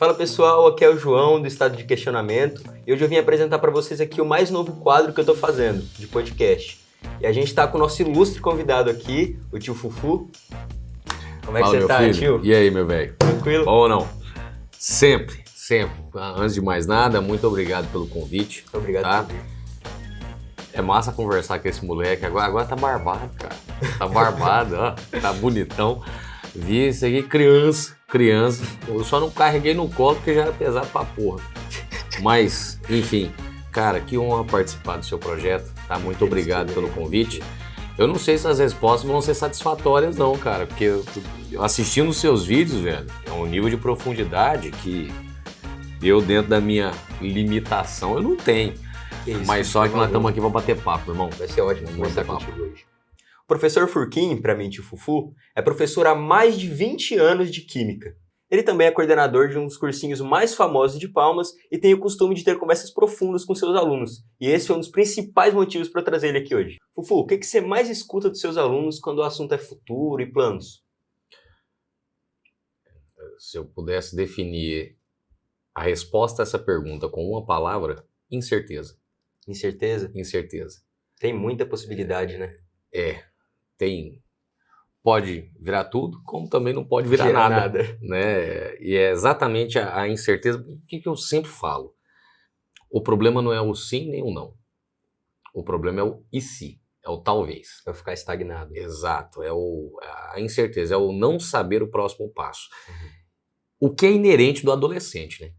Fala pessoal, aqui é o João do Estado de Questionamento e hoje eu vim apresentar para vocês aqui o mais novo quadro que eu tô fazendo de podcast. E a gente tá com o nosso ilustre convidado aqui, o tio Fufu. Como é que você tá, filho? Tio? E aí, meu velho? Tranquilo? Bom ou não? Sempre. Antes de mais nada, muito obrigado pelo convite. Obrigado, tá? por vir. É massa conversar com esse moleque. Agora tá barbado, cara. Tá barbado, ó. Tá bonitão. Vi isso aqui, criança. Eu só não carreguei no colo porque já era pesado pra porra. Mas, enfim, cara, que honra participar do seu projeto. Tá? Muito obrigado pelo convite. Eu não sei se as respostas vão ser satisfatórias não, cara, porque eu assistindo os seus vídeos, velho, é um nível de profundidade que eu, dentro da minha limitação, eu não tenho. Isso, mas só que nós estamos aqui pra bater papo, irmão. Vai ser ótimo conversar Vamos bater contigo hoje. O professor Furquim, para mim, tio Fufu, é professor há mais de 20 anos de Química. Ele também é coordenador de um dos cursinhos mais famosos de Palmas e tem o costume de ter conversas profundas com seus alunos. E esse é um dos principais motivos para trazer ele aqui hoje. Fufu, o que você mais escuta dos seus alunos quando o assunto é futuro e planos? Se eu pudesse definir a resposta a essa pergunta com uma palavra, incerteza. Incerteza? Incerteza. Tem muita possibilidade, né? Tem. Pode virar tudo, como também não pode virar nada. Né? E é exatamente a incerteza. O que eu sempre falo? O problema não é o sim nem o não. O problema é o e se, é o talvez. Vai ficar estagnado. Exato, a incerteza, é o não saber o próximo passo. O que é inerente do adolescente, né?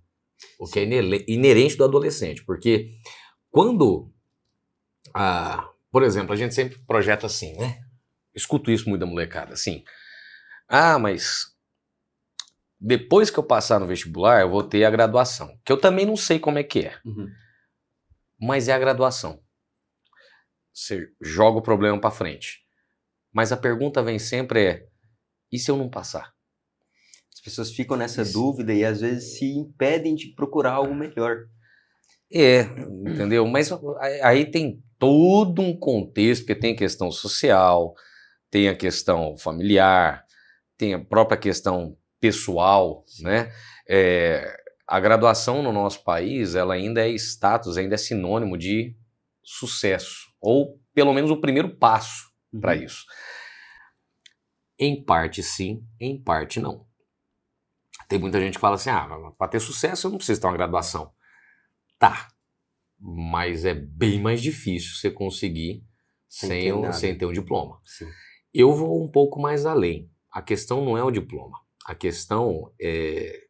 O que é inerente do adolescente, porque quando, por exemplo, a gente sempre projeta assim, né? Escuto isso muito da molecada, assim, mas depois que eu passar no vestibular, eu vou ter a graduação, que eu também não sei como é que é, mas é a graduação. Você joga o problema pra frente. Mas a pergunta vem sempre e se eu não passar? As pessoas ficam nessa dúvida e às vezes se impedem de procurar algo melhor. Entendeu? Mas aí tem todo um contexto, porque tem questão social, tem a questão familiar, tem a própria questão pessoal, né? A graduação no nosso país, ela ainda é status, ainda é sinônimo de sucesso, ou pelo menos o primeiro passo para isso. Em parte sim, em parte não. Tem muita gente que fala assim, para ter sucesso eu não preciso ter uma graduação. Tá, mas é bem mais difícil você conseguir sem ter um diploma. Sim. Eu vou um pouco mais além. A questão não é o diploma. A questão é...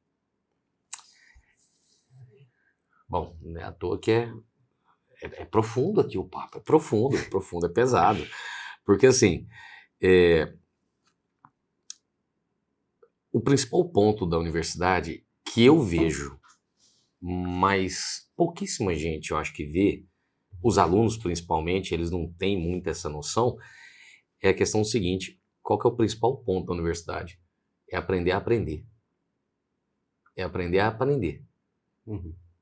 Bom, não é à toa que é profundo aqui o papo. É profundo, é pesado. Porque assim, o principal ponto da universidade que eu vejo, mas pouquíssima gente eu acho que vê, os alunos principalmente, eles não têm muito essa noção, é a questão seguinte: qual que é o principal ponto da universidade? É aprender a aprender. É aprender a aprender.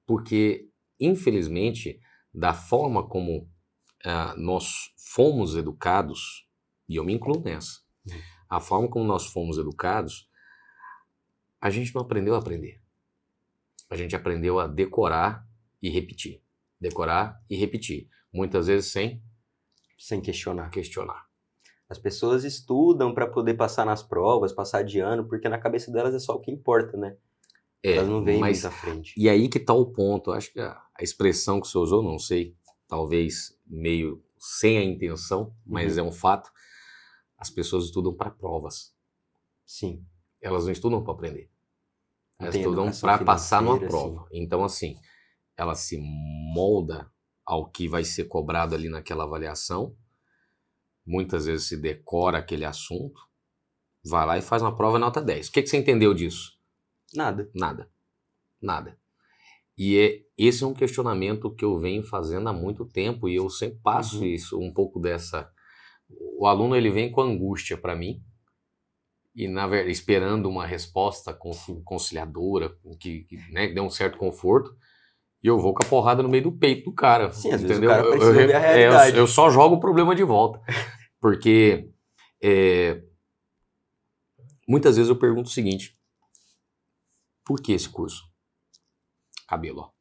Porque, infelizmente, da forma como nós fomos educados, e eu me incluo nessa, a forma como nós fomos educados, a gente não aprendeu a aprender. A gente aprendeu a decorar e repetir. Decorar e repetir. Muitas vezes sem questionar. As pessoas estudam para poder passar nas provas, passar de ano, porque na cabeça delas é só o que importa, né? Elas não veem mais à frente. E aí que tá o ponto. Acho que a expressão que você usou, não sei, talvez meio sem a intenção, mas é um fato. As pessoas estudam para provas. Sim. Elas não estudam para aprender. Elas estudam para passar numa prova. Então, assim, ela se molda ao que vai ser cobrado ali naquela avaliação. Muitas vezes se decora aquele assunto, vai lá e faz uma prova nota 10. O que você entendeu disso? Nada. E esse é um questionamento que eu venho fazendo há muito tempo e eu sempre passo isso, um pouco dessa... O aluno, ele vem com angústia para mim e, na verdade, esperando uma resposta conciliadora, que dê um certo conforto, e eu vou com a porrada no meio do peito do cara. Sim, às entendeu? vezes o cara precisa ver a realidade. Eu só jogo o problema de volta. Porque muitas vezes eu pergunto o seguinte: Por que esse curso? Cabelo, ó.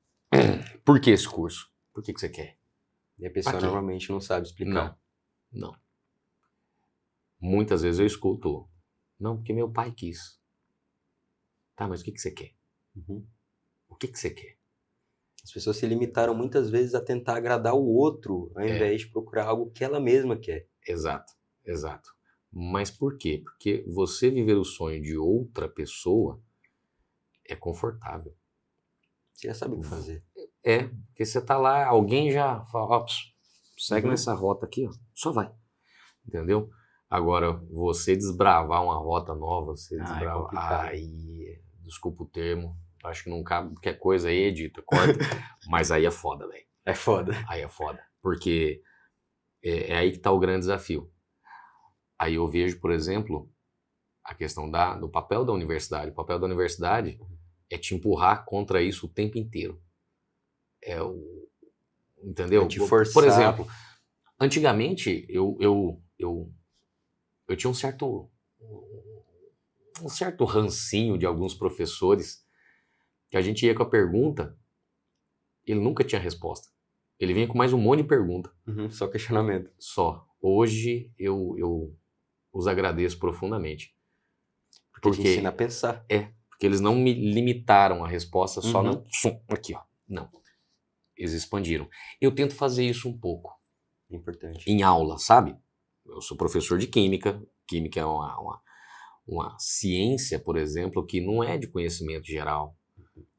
Por que esse curso? Por que você quer? E a pessoa Pra quê? normalmente não sabe explicar. Não. Muitas vezes eu escuto, não, porque meu pai quis. Tá, mas o que você quer? Uhum. O que você quer? As pessoas se limitaram muitas vezes a tentar agradar o outro, ao invés de procurar algo que ela mesma quer. Exato, exato. Mas por quê? Porque você viver o sonho de outra pessoa é confortável. Você já sabe o que fazer. É, porque você tá lá, alguém já fala, ó, segue Uhum. nessa rota aqui, ó, só vai. Entendeu? Agora, você desbravar uma rota nova, você É desbravar. complicado. Aí, desculpa o termo, acho que não cabe, qualquer coisa aí, edita, corta, mas aí é foda, velho. É foda. Aí é foda. Porque é aí que tá o grande desafio. Aí eu vejo, por exemplo, a questão do papel da universidade. O papel da universidade é te empurrar contra isso o tempo inteiro. Entendeu? É te forçar. Por exemplo, antigamente eu tinha um certo rancinho de alguns professores que a gente ia com a pergunta, ele nunca tinha resposta. Ele vinha com mais um monte de pergunta. Uhum, só questionamento. Só. Hoje eu os agradeço profundamente. Porque te ensina a pensar. Porque eles não me limitaram a resposta só Uhum. aqui, ó. Não. Eles expandiram. Eu tento fazer isso um pouco. Importante. Em aula, sabe? Eu sou professor de química. Química é uma ciência, por exemplo, que não é de conhecimento geral.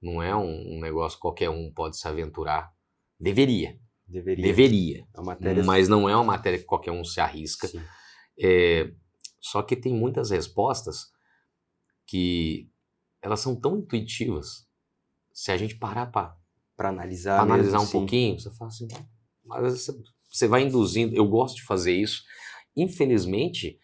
Não é um negócio que qualquer um pode se aventurar. Deveria. Deveria. A matéria... Mas não é uma matéria que qualquer um se arrisca. Sim. Só que tem muitas respostas que elas são tão intuitivas. Se a gente parar para analisar um sim. pouquinho, você fala assim, mas você vai induzindo. Eu gosto de fazer isso. Infelizmente,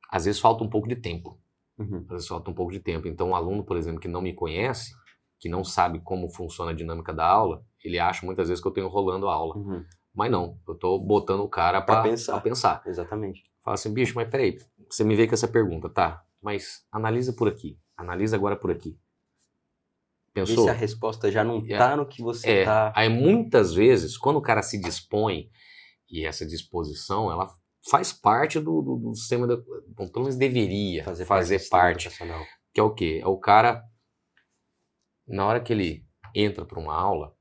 às vezes falta um pouco de tempo. Uhum. Às vezes falta um pouco de tempo. Então, um aluno, por exemplo, que não me conhece, que não sabe como funciona a dinâmica da aula, ele acha muitas vezes que eu estou enrolando a aula. Uhum. Mas não, eu estou botando o cara Pra para pensar. Exatamente. Fala assim, bicho, mas peraí, você me veio com essa pergunta, tá? Mas analisa por aqui. Analisa agora por aqui. Pensou? Vê se a resposta já não tá no que você tá... Aí muitas vezes, quando o cara se dispõe, e essa disposição, ela faz parte do sistema, bom, pelo menos deveria fazer parte. Que é o quê? É o cara, na hora que ele entra para uma aula,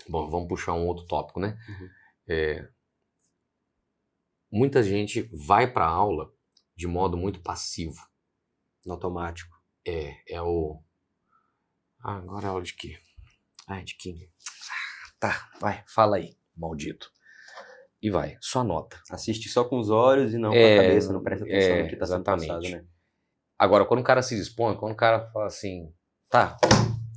bom, vamos puxar um outro tópico, né? Uhum. Muita gente vai para a aula de modo muito passivo. No automático. Agora é aula de quê? De química. Tá, vai, fala aí, maldito. E vai, só anota. Assiste só com os olhos e não com a cabeça, não presta atenção no que está sendo passado, né? Agora, quando o cara se dispõe, quando o cara fala assim, tá,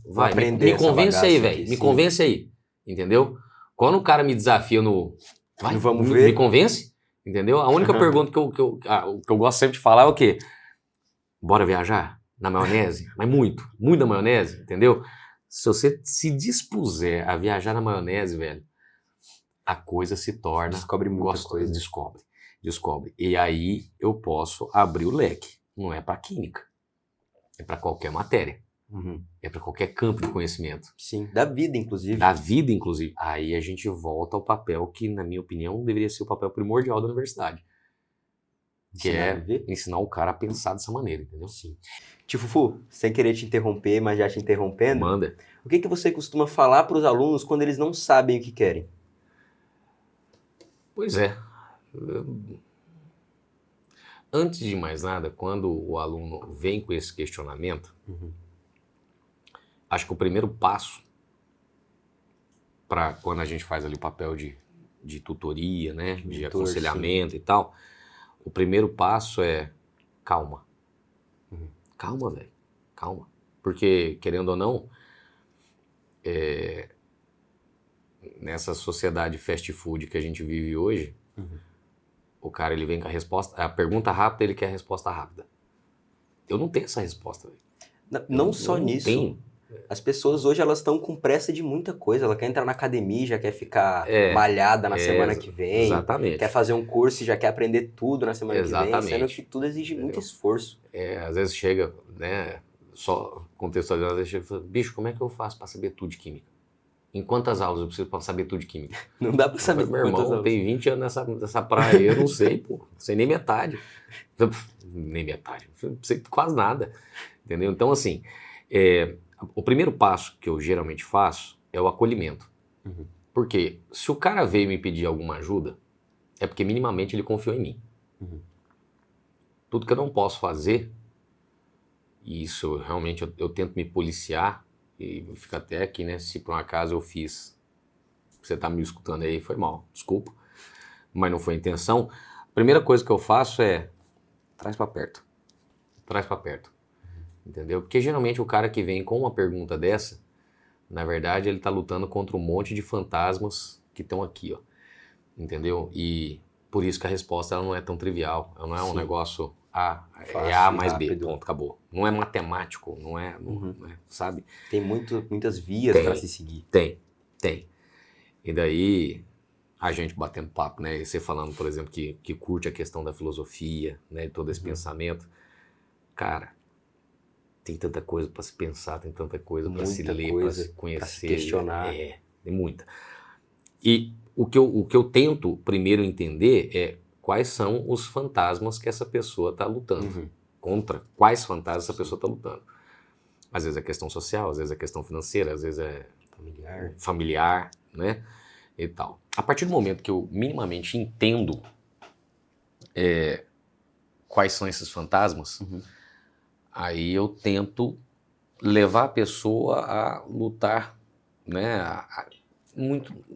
vai, me convence aí, velho, me convence aí, entendeu? Quando o cara me desafia vai, vamos ver. Me convence, entendeu? A única pergunta que eu gosto sempre de falar é o quê? Bora viajar? Na maionese? Mas muito da maionese, entendeu? Se você se dispuser a viajar na maionese, velho, a coisa se torna... Descobre muita coisa. Descobre. E aí eu posso abrir o leque. Não é para química. É para qualquer matéria. Uhum. É para qualquer campo de conhecimento. Sim, da vida, inclusive. Aí a gente volta ao papel que, na minha opinião, deveria ser o papel primordial da universidade. Que é ensinar o cara a pensar dessa maneira, entendeu? Sim. Tio Fufu, sem querer te interromper, mas já te interrompendo. Manda. O que você costuma falar para os alunos quando eles não sabem o que querem? Pois é. Antes de mais nada, quando o aluno vem com esse questionamento, acho que o primeiro passo para quando a gente faz ali o papel de tutoria, né, de aconselhamento e tal, o primeiro passo é calma. Calma, velho. Calma. Porque, querendo ou não, nessa sociedade fast food que a gente vive hoje, o cara ele vem com a pergunta rápida, ele quer a resposta rápida. Eu não tenho essa resposta, velho. Não só nisso. Tenho. As pessoas hoje elas estão com pressa de muita coisa. Ela quer entrar na academia, já quer ficar malhada na semana que vem. Exatamente. Quer fazer um curso e já quer aprender tudo na semana que vem. Sendo que tudo exige muito esforço. Às vezes chega, né? só contextualizando, ele falou, bicho, como é que eu faço pra saber tudo de química? Em quantas aulas eu preciso pra saber tudo de química? Não dá pra Eu saber falei, meu quantas irmão, aulas. tem 20 anos nessa praia, eu não sei, pô, não sei nem metade. Nem metade, não sei quase nada, entendeu? Então, assim, o primeiro passo que eu geralmente faço é o acolhimento. Uhum. Porque se o cara veio me pedir alguma ajuda, é porque minimamente ele confiou em mim. Uhum. Tudo que eu não posso fazer, e isso realmente eu tento me policiar, e fica até aqui, né? Se por um acaso eu fiz, você tá me escutando aí, foi mal, desculpa, mas não foi a intenção. A primeira coisa que eu faço é, traz pra perto, entendeu? Porque geralmente o cara que vem com uma pergunta dessa, na verdade ele tá lutando contra um monte de fantasmas que estão aqui, ó, entendeu? E por isso que a resposta ela não é tão trivial, ela não é um Sim. negócio A, é Fácil A e mais B, rápido. ponto, acabou. Não é matemático, não é, sabe? Tem muitas vias Tem. pra se seguir. Tem. E daí, a gente batendo papo, né? E você falando, por exemplo, que curte a questão da filosofia, né? Todo esse pensamento. Cara, tem tanta coisa pra se pensar, tem tanta coisa pra se Muita ler, pra coisa se conhecer. pra se questionar. Tem muita. E o que eu tento primeiro entender é quais são os fantasmas que essa pessoa tá lutando. Uhum. Contra quais fantasmas essa pessoa tá lutando. Às vezes é questão social, às vezes é questão financeira, às vezes é familiar, né? E tal. A partir do momento que eu minimamente entendo quais são esses fantasmas, aí eu tento levar a pessoa a lutar, né?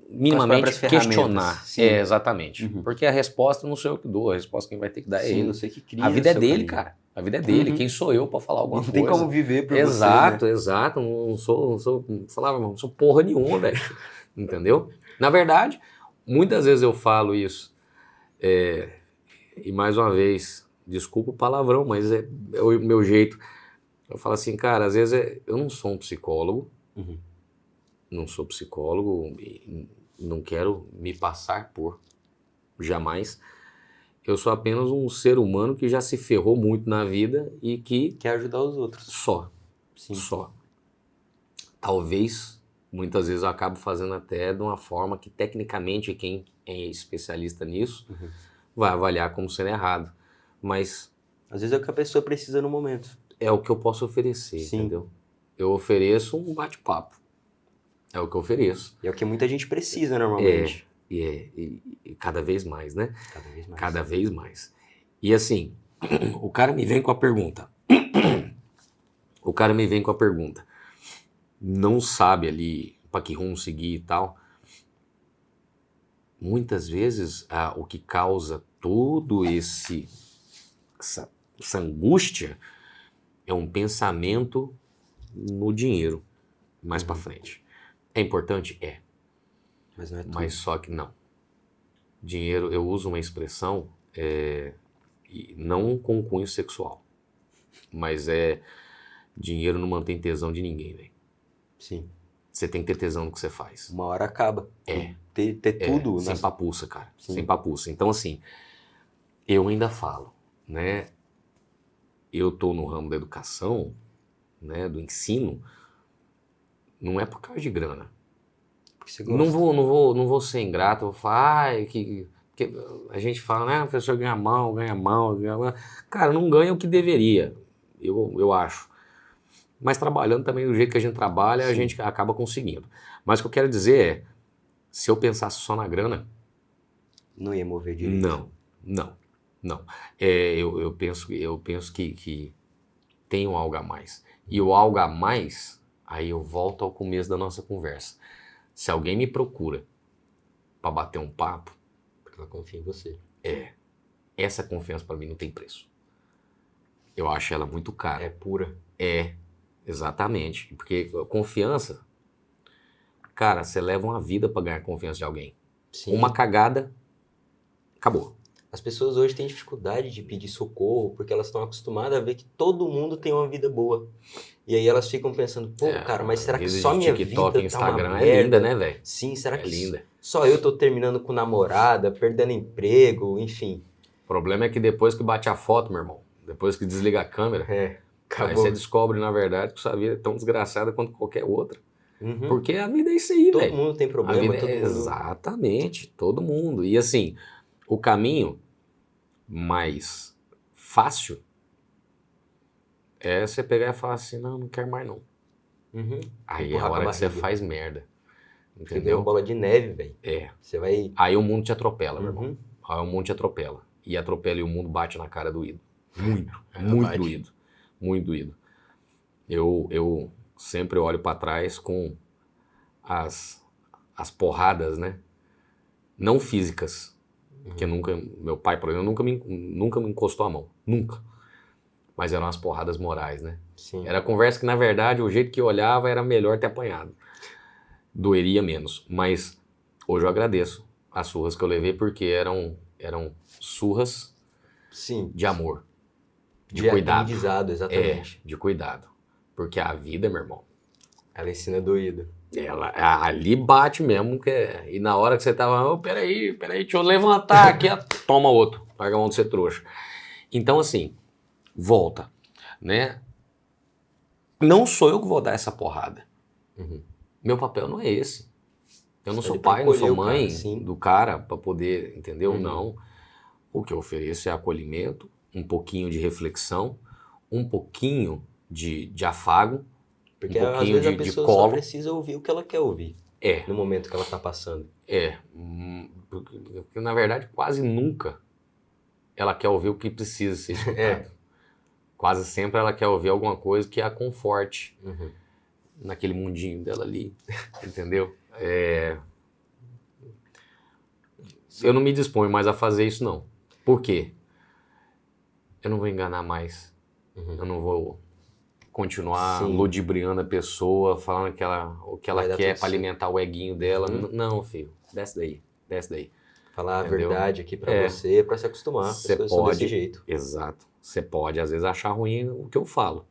Minimamente próprias ferramentas. questionar. Sim. Exatamente. Porque a resposta não sou eu que dou, a resposta quem vai ter que dar é Sim, ele. você que cria A vida é seu dele, caminho. cara. A vida é dele. Quem sou eu pra falar alguma Não coisa? tem como viver por Exato, você, né? exato. Não sou, falava, não sou porra nenhuma, velho. Entendeu? Na verdade, muitas vezes eu falo isso, e mais uma vez, desculpa o palavrão, mas é o meu jeito. Eu falo assim, cara, às vezes eu não sou um psicólogo, não sou psicólogo, e não quero me passar por, jamais. Eu sou apenas um ser humano que já se ferrou muito na vida e que Quer ajudar os outros. Sim. Só. Talvez, muitas vezes eu acabo fazendo até de uma forma que tecnicamente quem é especialista nisso vai avaliar como sendo errado. Mas Às vezes é o que a pessoa precisa no momento. é o que eu posso oferecer, Sim. entendeu? Eu ofereço um bate-papo. É o que eu ofereço. E é o que muita gente precisa normalmente. E cada vez mais, né? Cada vez mais. Cada vez mais. E assim, o cara me vem com a pergunta. Não sabe ali para que rumo seguir e tal. Muitas vezes o que causa todo essa angústia é um pensamento no dinheiro mais para frente. É importante? É. Mas não é tudo. Mas só que não. Dinheiro, eu uso uma expressão não com cunho sexual, mas dinheiro não mantém tesão de ninguém, velho. Sim. Você tem que ter tesão no que você faz. Uma hora acaba. Ter tudo. Sem papuça, cara. Sim. Sem papuça. Então, assim, eu ainda falo, né? Eu tô no ramo da educação, né? Do ensino, não é por causa de grana. Porque você gosta. Não vou ser ingrato, vou falar, que a gente fala, né? O professor ganha mal. Cara, não ganha o que deveria, eu acho. Mas trabalhando também do jeito que a gente trabalha, a gente acaba conseguindo. Mas o que eu quero dizer é, se eu pensasse só na grana... Não ia mover direito. Não. Eu penso que tem um algo a mais. E o algo a mais, aí eu volto ao começo da nossa conversa. Se alguém me procura para bater um papo... Porque ela confia em você. Essa confiança para mim não tem preço. Eu acho ela muito cara. É pura. Exatamente. Porque confiança... Cara, você leva uma vida para ganhar confiança de alguém. Sim. Uma cagada, acabou. As pessoas hoje têm dificuldade de pedir socorro porque elas estão acostumadas a ver que todo mundo tem uma vida boa. E aí elas ficam pensando, cara, mas será que só minha TikTok, vida Instagram tá uma é merda? linda, né, velho? Sim, será que linda. só eu tô terminando com namorada, perdendo emprego, enfim. O problema é que depois que bate a foto, meu irmão, depois que desliga a câmera, Aí Acabou. você descobre, na verdade, que sua vida é tão desgraçada quanto qualquer outra. Uhum. Porque a vida é isso aí, Todo velho. mundo tem A problema, vida todo é mundo... exatamente, todo mundo. E assim, o caminho mais fácil é você pegar e falar assim, não quero mais não. Uhum. Aí é a Empurrar com a hora que você barriga. faz merda. Porque vem uma Entendeu? bola de neve, velho. É. Você vai... Aí o mundo te atropela, meu irmão. Uhum. Aí o mundo te atropela. E atropela e o mundo bate na cara doído. Muito, Ela muito bate. doído. Muito doído. Eu sempre olho pra trás com as porradas, né? Não físicas. Porque meu pai, por exemplo, nunca me encostou a mão. Nunca. Mas eram as porradas morais, né? Sim. Era conversa que, na verdade, o jeito que eu olhava era melhor ter apanhado. Doeria menos. Mas hoje eu agradeço as surras que eu levei, porque eram surras Sim. de amor, de De cuidado. aprendizado, exatamente. De cuidado. Porque a vida, meu irmão, Ela ensina doído. ela ali bate mesmo, e na hora que você tava, oh, peraí, deixa eu levantar aqui, toma outro, larga a mão de ser trouxa. Então, assim, volta, né? Não sou eu que vou dar essa porrada. Uhum. Meu papel não é esse. Eu não Você sou tá ali pai, pra não sou acolher o cara, mãe sim. do cara pra poder, entendeu? Uhum. Não. O que eu ofereço é acolhimento, um pouquinho de reflexão, um pouquinho de afago, Porque um às pouquinho vezes a de pessoa só colo. precisa ouvir o que ela quer ouvir É, no momento que ela tá passando. porque na verdade quase nunca ela quer ouvir o que precisa ser escutado. É. Quase sempre ela quer ouvir alguma coisa que a conforte Uhum. naquele mundinho dela ali, entendeu? Eu não me disponho mais a fazer isso, não. Por quê? Eu não vou enganar mais. Uhum. Eu não vou continuar Sim. ludibriando a pessoa, falando o que ela Vai dar quer tudo para certo. alimentar o eguinho dela. Uhum. Não, filho. Desce daí. Falar a Entendeu? verdade aqui pra É. você, pra se acostumar. As Você coisas são desse pode, jeito. exato. Você pode, às vezes, achar ruim o que eu falo.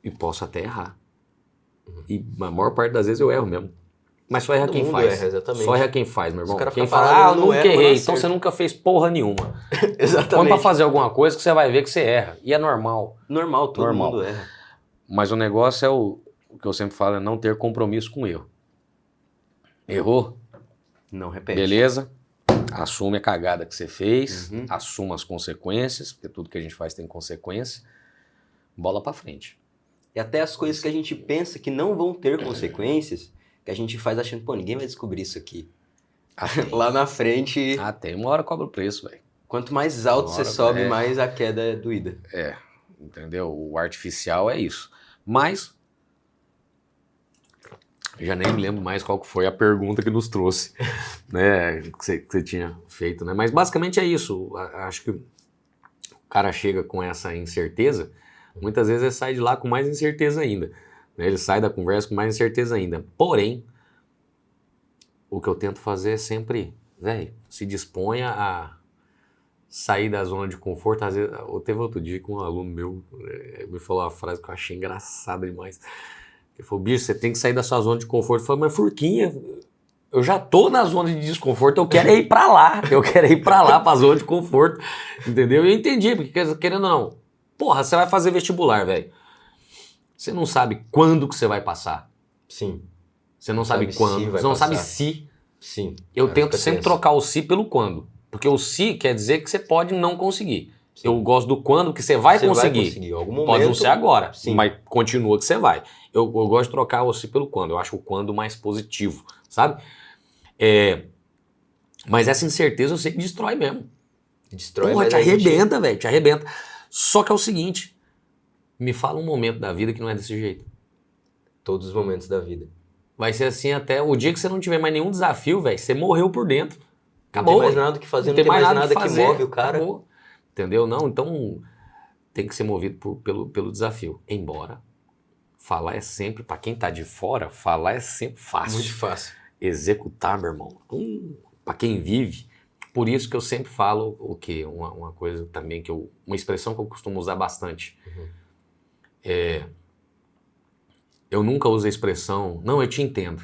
E posso até errar. E a maior parte das vezes eu erro mesmo. Mas só erra Todo quem mundo faz. erra, exatamente. Só erra quem faz, meu irmão. Os caras Quem ficam fala, falando, eu ele não nunca erra, mas errei. não Então acerta. você nunca fez porra nenhuma. Quando Exatamente. pra fazer alguma coisa que você vai ver que você erra. E é normal. Normal, todo Normal. mundo erra. Mas o negócio é o que eu sempre falo, é não ter compromisso com o erro. Errou? Não repete. Beleza? Assume a cagada que você fez, Uhum. assuma as consequências, porque tudo que a gente faz tem consequência. Bola pra frente. E até as coisas que a gente pensa que não vão ter consequências, que a gente faz achando, pô, ninguém vai descobrir isso aqui. Lá na frente, Tem uma hora cobra o preço, velho. quanto mais alto você Uma hora, sobe, é. mais a queda é doída. Entendeu? O artificial é isso. Mas já nem me lembro mais qual que foi a pergunta que nos trouxe, né? Que você tinha feito, né? Mas basicamente é isso. Acho que o cara chega com essa incerteza, muitas vezes ele sai de lá com mais incerteza ainda, né? Ele sai da conversa com mais incerteza ainda. Porém, o que eu tento fazer é sempre, velho, se disponha a sair da zona de conforto. Às vezes, teve outro dia que um aluno meu me falou uma frase que eu achei engraçada demais. Ele falou, bicho, você tem que sair da sua zona de conforto. Eu falei, mas Furquinha, eu já tô na zona de desconforto, eu quero ir pra lá. Eu quero ir pra lá, pra zona de conforto. Entendeu? E eu entendi, porque querendo ou não, porra, você vai fazer vestibular, velho. Você não sabe quando que você vai passar. Sim, Você não Sabe sabe se quando. vai Você não sabe passar. se. sim. Eu Cara, tento fica sempre tenso. trocar o se pelo quando. Porque o se quer dizer que você pode não conseguir. Sim. Eu gosto do quando, que você vai Você conseguir. vai conseguir. Em algum momento, Pode não ser agora, sim. mas continua que você vai. Eu gosto de trocar o se pelo quando. Eu acho o quando mais positivo, sabe? Mas essa incerteza eu sei que destrói mesmo. Destrói, Porra, mas te a gente- arrebenta, velho, te arrebenta. Só que é o seguinte, me fala um momento da vida que não é desse jeito. Todos os momentos da vida. Vai ser assim até o dia que você não tiver mais nenhum desafio, velho, você morreu por dentro. Não Acabou. tem mais nada que fazer, não tem mais nada que fazer, move o cara. Acabou. Entendeu? Não, então tem que ser movido pelo desafio. Embora falar é sempre, pra quem tá de fora, falar é sempre fácil. Muito fácil. Executar, meu irmão, pra quem vive. Por isso que eu sempre falo o quê? Uma coisa também uma expressão que eu costumo usar bastante. Eu nunca uso a expressão, não, eu te entendo.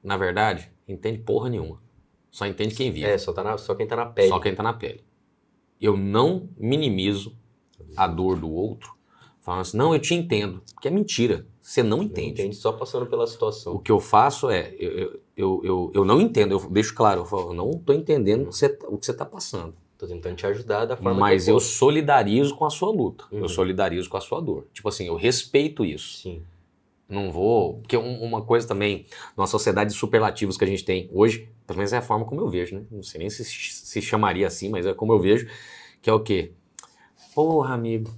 Na verdade, entende porra nenhuma. Só entende quem vive. Só quem tá na pele. Só quem tá na pele. Eu não minimizo a dor do outro, falando assim, não, eu te entendo, porque é mentira, você não Não entende. entende só passando pela O situação. que eu faço é, eu não entendo, eu deixo claro, eu falo, eu não estou entendendo o que você está passando. Tô tentando te ajudar da forma Mas que eu eu posso. solidarizo com a sua luta, eu Uhum. solidarizo com a sua dor. Tipo assim, eu respeito isso. Sim. Não vou. Porque uma coisa também, numa sociedade de superlativos que a gente tem hoje, pelo menos é a forma como eu vejo, né? Não sei nem se chamaria assim, mas é como eu vejo, que é o quê? Porra, amigo.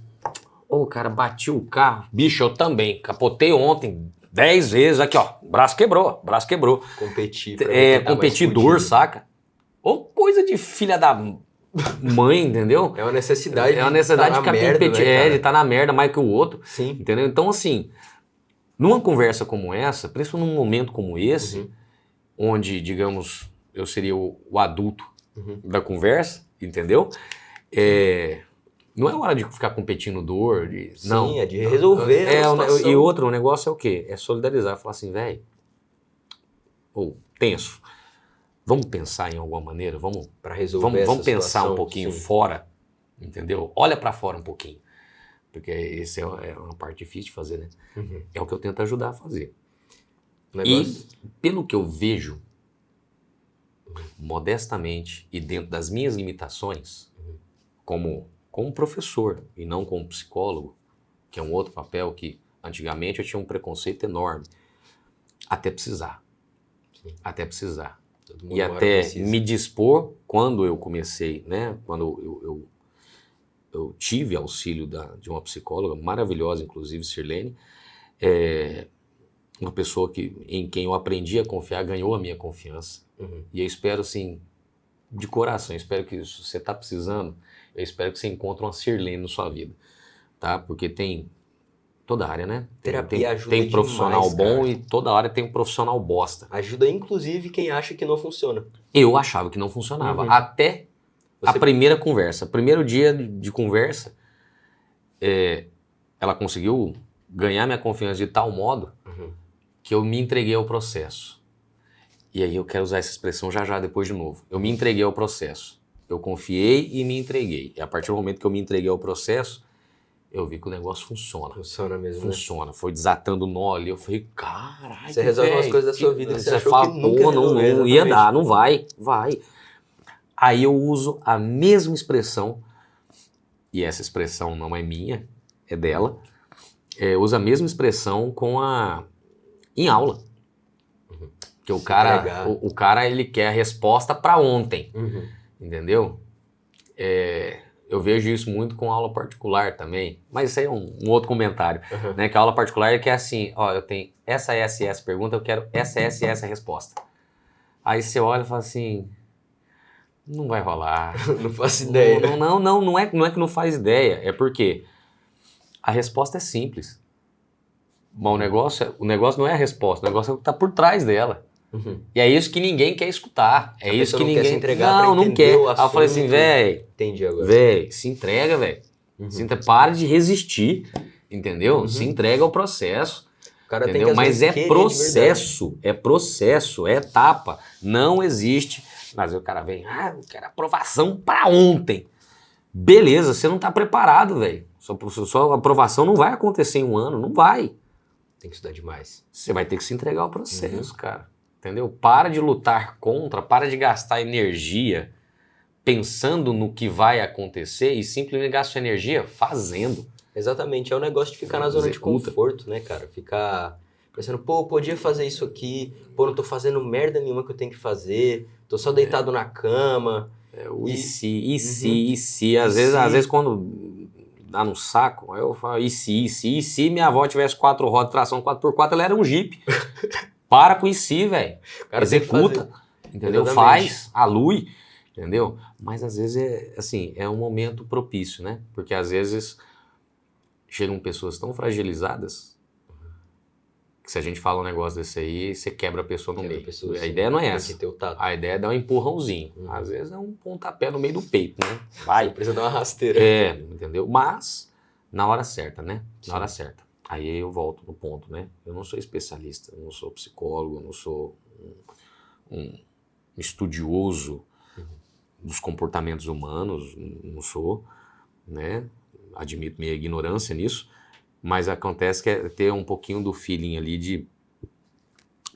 Ô, cara, bati o carro. Bicho, eu também. Capotei ontem 10 vezes. Aqui, ó. Braço quebrou, braço quebrou. Competir pra ver É, quem tá mais competidor, fudido. saca? Ou coisa de filha da mãe, entendeu? É uma necessidade É uma necessidade tá de na ficar merda, competindo, né, cara? de estar na merda mais que o outro. Sim. Entendeu? Então, assim, numa conversa como essa, principalmente num momento como esse, Uhum. onde, digamos, eu seria o adulto Uhum. da conversa, entendeu? Não é hora de ficar competindo dor, não. Sim, é de resolver a situação. E outro, o negócio é o quê? É solidarizar, falar assim, velho, ou tenso, vamos pensar em alguma maneira, vamos Pra resolver vamos essa pensar situação, um pouquinho sim. fora, entendeu? Olha pra fora um pouquinho, porque esse é uma parte difícil de fazer, né? Uhum. É o que eu tento ajudar a fazer. O negócio... E, pelo que eu vejo, modestamente e dentro das minhas limitações, como professor e não como psicólogo, que é um outro papel que antigamente eu tinha um preconceito enorme, até precisar. Sim. Até precisar. Todo mundo E uma hora até precisa. me dispor, quando eu comecei, né? Quando eu tive auxílio de uma psicóloga maravilhosa, inclusive, Sirlene, uma pessoa em quem eu aprendi a confiar, ganhou a minha confiança. Uhum. E eu espero, assim, de coração, eu espero que se você está precisando, eu espero que você encontre uma Sirlene na sua vida, tá? Porque tem toda área, né? Terapia ajuda tem profissional demais, bom cara. e toda área tem um profissional bosta. Ajuda, inclusive, quem acha que não funciona. Eu achava que não funcionava, Uhum. até a Você- primeira conversa. Primeiro dia de conversa, ela conseguiu ganhar minha confiança de tal modo Uhum. que eu me entreguei ao processo. E aí eu quero usar essa expressão já depois de novo. Eu me entreguei ao processo. Eu confiei e me entreguei. E a partir do momento que eu me entreguei ao processo, eu vi que o negócio funciona. Funciona mesmo, né? Funciona. Foi desatando nó ali. Eu falei, caralho. Você resolve umas véi, coisas da sua vida que você achou fala, que nunca ia pô, não resolver, ia exatamente. dar, não vai. Aí eu uso a mesma expressão, e essa expressão não é minha, é dela. Eu uso a mesma expressão em aula. Que o Se cara, entregar. o cara, ele quer a resposta para ontem, Uhum. entendeu? Eu vejo isso muito com aula particular também, mas isso aí é um outro comentário, Uhum. né? Que a aula particular é que é assim, ó, eu tenho essa pergunta, eu quero essa resposta. Aí você olha e fala assim, não vai rolar. Não faço ideia. Não é que não faz ideia, é porque a resposta é simples. Mas o negócio não é a resposta, o negócio é o que está por trás dela. Uhum. E é isso que ninguém quer escutar. É A isso pessoa que não ninguém quer se entregar pra não entender quer. o Aí eu falei assim, assunto. velho, Entendi agora. se entrega, velho. Uhum. Para de resistir, entendeu? Uhum. Se entrega ao processo. O cara tem Entendeu? que, às Mas vezes, é querer de processo, é etapa. Não existe. Mas aí o cara vem, eu quero aprovação pra ontem. Beleza, você não tá preparado, velho. Sua aprovação não vai acontecer em um ano, não vai. verdade. Tem que estudar demais. Você vai ter que se entregar ao processo, cara. Entendeu? Para de lutar contra, para de gastar energia pensando no que vai acontecer e simplesmente gasta sua energia fazendo. Exatamente, é o negócio de ficar na zona de Executa. conforto, né, cara? Ficar pensando, pô, eu podia fazer isso aqui, pô, não tô fazendo merda nenhuma que eu tenho que fazer, tô só deitado na cama. E E- se, às E vezes se? quando dá no saco, aí eu falo, e se minha avó tivesse 4 rodas, tração 4x4, ela era um Jeep. Para com isso, velho. O cara tem que Executa, fazer. entendeu? Exatamente. Faz, alui, entendeu? Mas às vezes é um momento propício, né? Porque às vezes chegam pessoas tão fragilizadas que se a gente fala um negócio desse aí, você quebra a pessoa no Quebra a meio. pessoa, A sim. ideia não é Tem essa. que ter o tato. A ideia é dar um empurrãozinho. Uhum. Às vezes é um pontapé no meio do peito, né? Você Vai. precisa dar uma rasteira. Entendeu? Mas na hora certa, né? Sim. Na hora certa. Aí eu volto no ponto, né? Eu não sou especialista, eu não sou psicólogo, eu não sou um estudioso dos comportamentos humanos, não sou, né? admito minha ignorância nisso, mas acontece que é ter um pouquinho do feeling ali de,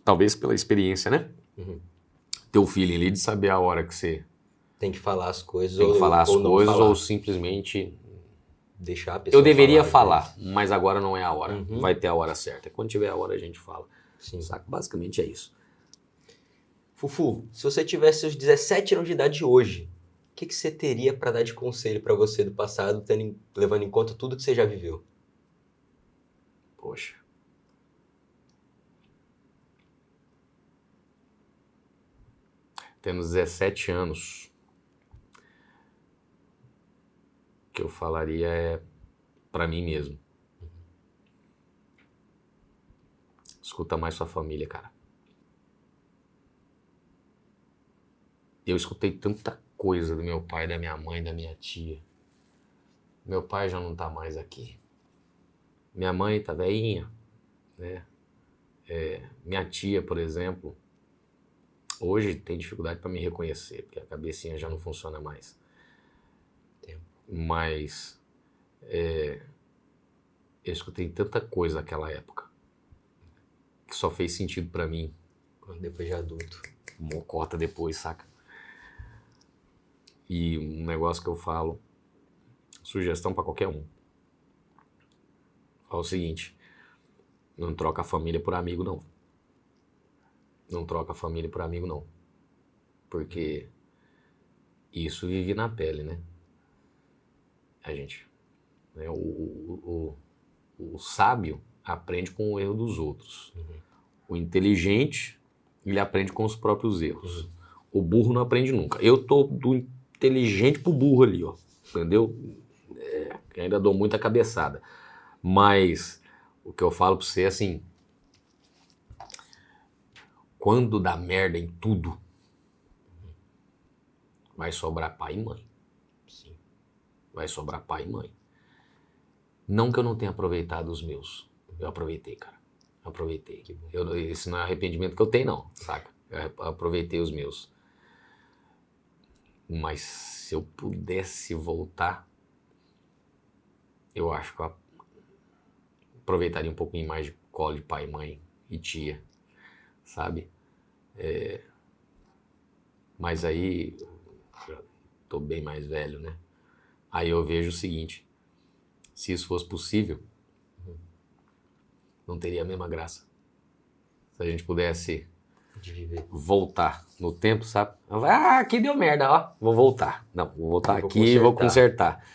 talvez pela experiência, né? Uhum. Ter o feeling ali de saber a hora que você Tem que falar as coisas tem que falar as ou não coisas falar. ou simplesmente... Deixar a pessoa Eu deveria às falar, vezes. mas agora não é a hora. Uhum. Vai ter a hora certa. Quando tiver a hora a gente fala. Sim. Saca? Basicamente é isso. Fufu, se você tivesse seus 17 anos de idade hoje, o que você teria para dar de conselho para você do passado, levando em conta tudo que você já viveu? Poxa. Tendo 17 anos, o que eu falaria é pra mim mesmo. Escuta mais sua família, cara. Eu escutei tanta coisa do meu pai, da minha mãe, da minha tia. Meu pai já não tá mais aqui. Minha mãe tá velhinha, né? Minha tia, por exemplo, hoje tem dificuldade para me reconhecer, porque a cabecinha já não funciona mais. Mas eu escutei tanta coisa naquela época que só fez sentido para mim Depois de adulto. mocota depois, saca? E um negócio que eu falo, sugestão para qualquer um. É o seguinte, não troca a família por amigo, não. Não troca a família por amigo, não. Porque isso vive na pele, né? A gente... Né? O sábio aprende com o erro dos outros. Uhum. O inteligente, ele aprende com os próprios erros. Uhum. O burro não aprende nunca. Eu tô do inteligente pro burro ali, ó. Entendeu? Ainda dou muita cabeçada. Mas o que eu falo pra você é assim... Quando dá merda em tudo, vai sobrar pai e mãe. Sim. Vai sobrar pai e mãe. Não que eu não tenha aproveitado os meus. Eu aproveitei, cara. Eu aproveitei. Esse não é arrependimento que eu tenho, não, saca? Eu aproveitei os meus. Mas se eu pudesse voltar, eu acho que eu aproveitaria um pouquinho mais de colo de pai, mãe e tia, sabe? Mas aí, já tô bem mais velho, né? Aí eu vejo o seguinte, se isso fosse possível, não teria a mesma graça. Se a gente pudesse voltar no tempo, sabe? Ah, aqui deu merda, ó, vou voltar. Não, vou voltar aqui e vou consertar.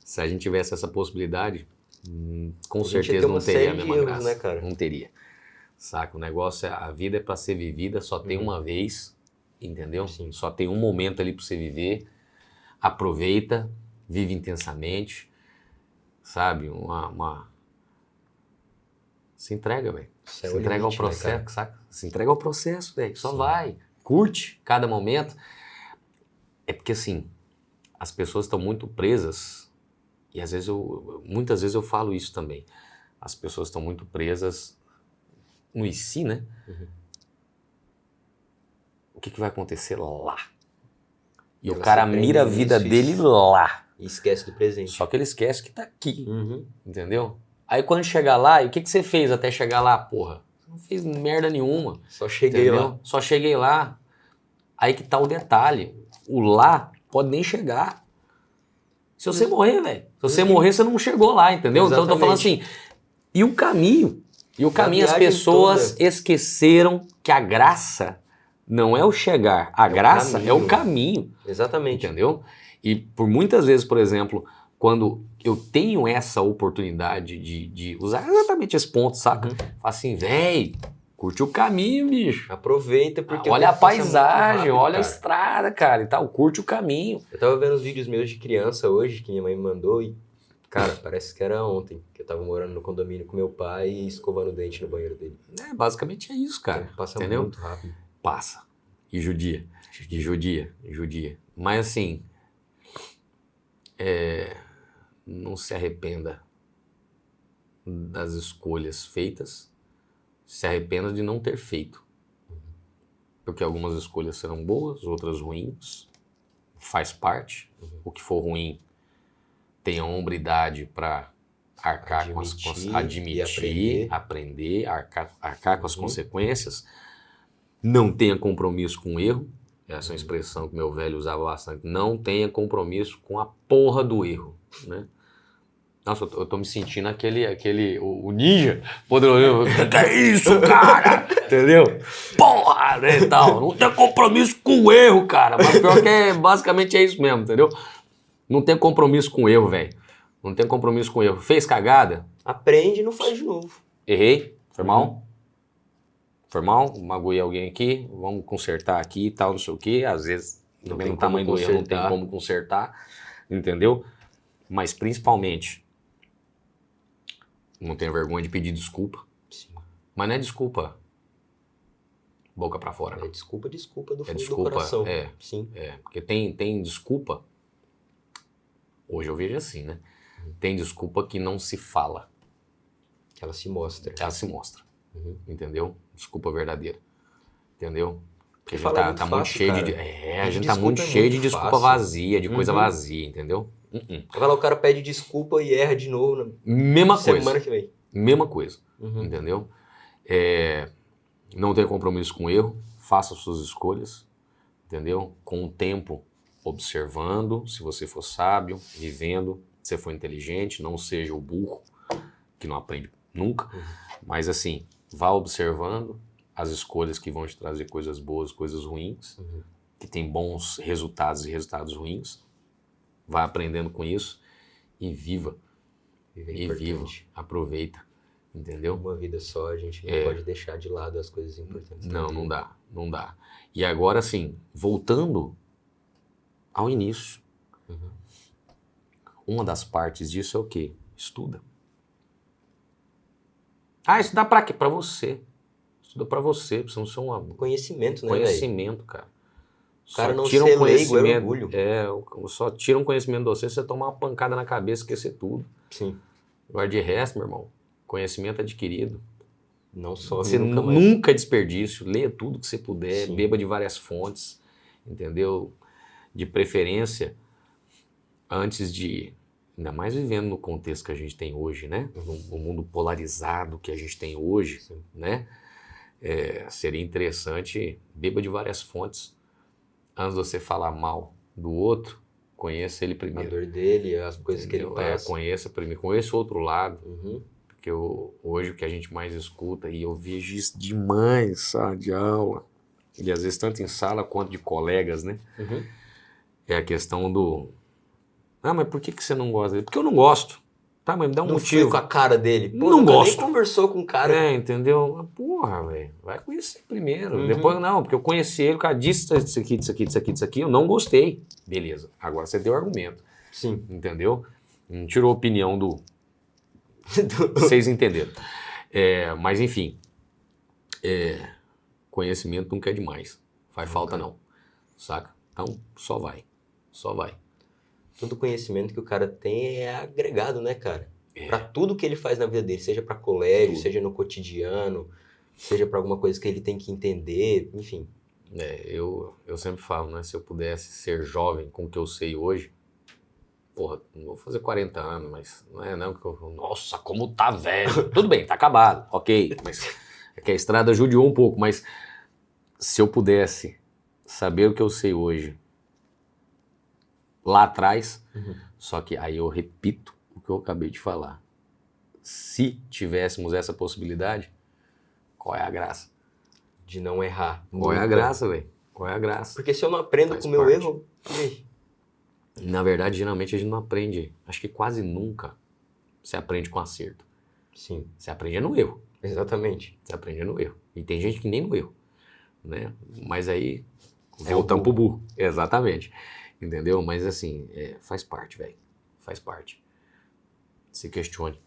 Se a gente tivesse essa possibilidade, com certeza não teria a mesma graça. Né, cara? Não teria. Saca? O negócio é, a vida é pra ser vivida, só tem uma vez, entendeu? Sim. Só tem um momento ali pra você viver. Aproveita, vive intensamente, sabe? Se entrega, velho. Se entrega ao processo, né, saca? Se entrega ao processo, velho. Só vai. Curte cada momento. É porque, assim, as pessoas estão muito presas, e às vezes muitas vezes eu falo isso também. As pessoas estão muito presas no e se, né? Uhum. O que vai acontecer lá? E o cara mira a vida dele lá. E esquece do presente. Só que ele esquece que tá aqui. Uhum. Entendeu? Aí quando chegar lá, e o que você fez até chegar lá, porra? Você não fez merda nenhuma. Só cheguei lá. Só cheguei lá. Aí que tá o detalhe. O lá pode nem chegar. Se você morrer, velho. Se você morrer, você não chegou lá, entendeu? Exatamente. Então eu tô falando assim. E o caminho? As pessoas esqueceram que a graça não é o chegar. A graça é o caminho. Exatamente. Entendeu? E por muitas vezes, por exemplo, quando eu tenho essa oportunidade de usar exatamente esse ponto, saca? Fala assim, véi, curte o caminho, bicho. Aproveita, porque... Olha a paisagem, olha a estrada, cara, e tal. Curte o caminho. Eu tava vendo os vídeos meus de criança hoje, que minha mãe me mandou, e, cara, parece que era ontem, que eu tava morando no condomínio com meu pai e escovando o dente no banheiro dele. Basicamente é isso, cara. Então, passa entendeu? Muito rápido. Passa. E judia. Mas assim... não se arrependa das escolhas feitas, se arrependa de não ter feito. Porque algumas escolhas serão boas, outras ruins, faz parte. O que for ruim tenha hombridade para arcar com admitir, aprender, arcar com as consequências, não tenha compromisso com o erro, essa é uma expressão que meu velho usava bastante, não tenha compromisso com a porra do erro, né? Nossa, eu tô me sentindo o ninja poderoso. Que é isso, cara? Entendeu? Porra, né, e tal. Não tem compromisso com o erro, cara. Mas pior que basicamente é isso mesmo, entendeu? Não tem compromisso com o erro, velho. Não tem compromisso com o erro. Fez cagada? Aprende e não faz de novo. Errei? Foi mal? Foi mal? Magoei alguém aqui? Vamos consertar aqui e tal, não sei o quê. Às vezes, também no tamanho do erro, não tem como consertar. Entendeu? Mas principalmente, não tenha vergonha de pedir desculpa. Sim. Mas não é desculpa boca pra fora, não. É desculpa do fundo desculpa, do coração. Sim. Porque tem desculpa, hoje eu vejo assim, né? Tem desculpa que não se fala. Ela se mostra. Ela se mostra. Entendeu? Desculpa verdadeira. Entendeu? Porque a gente falar tá muito cheio de... a gente tá desculpa muito cheio de desculpa fácil. vazia, de coisa vazia, entendeu? Vai lá, o cara pede desculpa e erra de novo na Mesma coisa. semana que vem. Mesma coisa. Entendeu? Não tenha compromisso com o erro, faça suas escolhas, entendeu? Com o tempo, observando, se você for sábio, vivendo, se você for inteligente, não seja o burro, que não aprende nunca, mas assim, vá observando as escolhas que vão te trazer coisas boas, coisas ruins, que tem bons resultados e resultados ruins, vá aprendendo com isso e viva. Viva, aproveita. Entendeu? Uma vida só, a gente não pode deixar de lado as coisas importantes. Não dá. E agora, assim, voltando ao início, uma das partes disso é o quê? Estuda. Estudar pra quê? Pra você. Estuda pra você não ser Conhecimento, né, conhecimento, cara. O cara só não tira ser leigo é orgulho. Só tira um conhecimento de você tomar uma pancada na cabeça e esquecer tudo. Sim. Agora, de resto, meu irmão, conhecimento adquirido. Não só Você nunca desperdício, leia tudo que você puder, beba de várias fontes, entendeu? De preferência, antes de, ainda mais vivendo no contexto que a gente tem hoje, né? No mundo polarizado que a gente tem hoje, né? Seria interessante, beba de várias fontes, antes de você falar mal do outro, conheça ele primeiro. A dor dele, as coisas entendeu? Que ele passa. Conheça primeiro, conheça o outro lado. Porque hoje o que a gente mais escuta, e eu vejo isso demais em sala de aula, e às vezes tanto em sala quanto de colegas, né? É a questão do... mas por que você não gosta dele? Porque eu não gosto. Tá, mas me dá um motivo. Não com a cara dele. Pô, não gosto. Nem conversou com o cara. Entendeu? Porra, velho. Vai conhecer primeiro. Depois não, porque eu conheci ele, o cara disse isso aqui, eu não gostei. Beleza. Agora você deu argumento. Sim. Entendeu? Não tirou a opinião do... Vocês entenderam. Mas enfim, conhecimento nunca é demais. Faz falta não, saca? Então, só vai. Todo conhecimento que o cara tem é agregado, né, cara? Pra tudo que ele faz na vida dele, seja pra colégio, seja no cotidiano, seja pra alguma coisa que ele tem que entender, enfim. Eu sempre falo, né? Se eu pudesse ser jovem com o que eu sei hoje, porra, não vou fazer 40 anos, mas não é não que eu... Nossa, como tá velho. Tudo bem, tá acabado, ok. Mas é que a estrada judiou um pouco, mas se eu pudesse saber o que eu sei hoje lá atrás, só que aí eu repito o que eu acabei de falar. Se tivéssemos essa possibilidade, qual é a graça? De não errar. Qual é a graça, velho? Qual é a graça? Porque se eu não aprendo com o meu erro... Na verdade, geralmente a gente não aprende. Acho que quase nunca você aprende com acerto. Sim. Você aprende no erro. Exatamente. Você aprende no erro. E tem gente que nem no erro, né? Mas aí, voltamos pro burro. Exatamente. Entendeu? Mas assim, faz parte, velho. Faz parte. Se questione.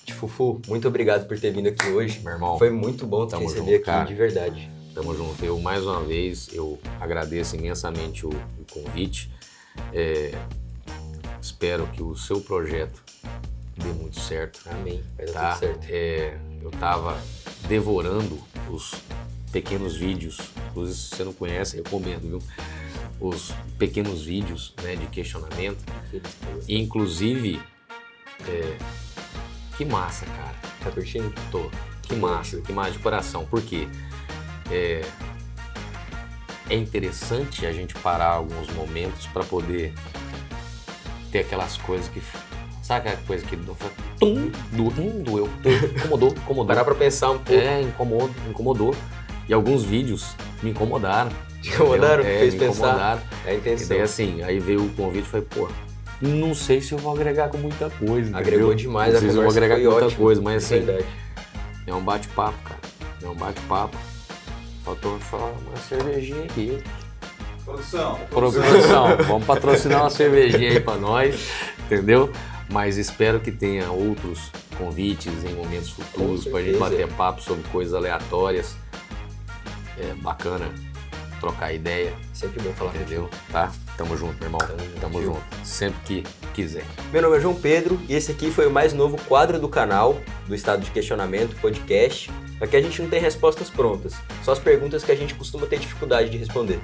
Fufu, muito obrigado por ter vindo aqui hoje. Meu irmão. Foi muito bom te receber aqui, cara. De verdade. Tamo junto. Mais uma vez, eu agradeço imensamente o convite. Espero que o seu projeto dê muito certo. Amém. Vai dar tudo certo. Eu tava devorando os pequenos vídeos. Inclusive, se você não conhece, recomendo, viu? os pequenos vídeos, né, de questionamento. E, inclusive, que massa, cara. Tá curtindo? Tô. Que massa de coração. Por quê? É interessante a gente parar alguns momentos para poder ter aquelas coisas que... Sabe aquela coisa que doeu, incomodou. Parar pra pensar um pouco. Incomodou. E alguns vídeos me incomodaram. Te incomodaram? Fez me pensar. incomodaram. É a E intenção. daí assim, aí veio o convite e falei, pô, não sei se eu vou agregar com muita coisa. Agregou entendeu? demais, não a sei se eu vou conversa agregar foi com muita ótima, coisa, mas de assim, verdade. é um bate-papo, cara. É um bate-papo. Faltou falar uma cervejinha aqui. Produção. Produção, vamos patrocinar uma cervejinha aí pra nós, entendeu? Mas espero que tenha outros convites em momentos futuros pra gente bater papo sobre coisas aleatórias. É bacana trocar ideia, Sempre bom falar entendeu? Tá? Tamo junto, meu irmão. Tamo junto. Sempre que quiser. Meu nome é João Pedro e esse aqui foi o mais novo quadro do canal, do Estado de Questionamento, podcast. Aqui a gente não tem respostas prontas, só as perguntas que a gente costuma ter dificuldade de responder.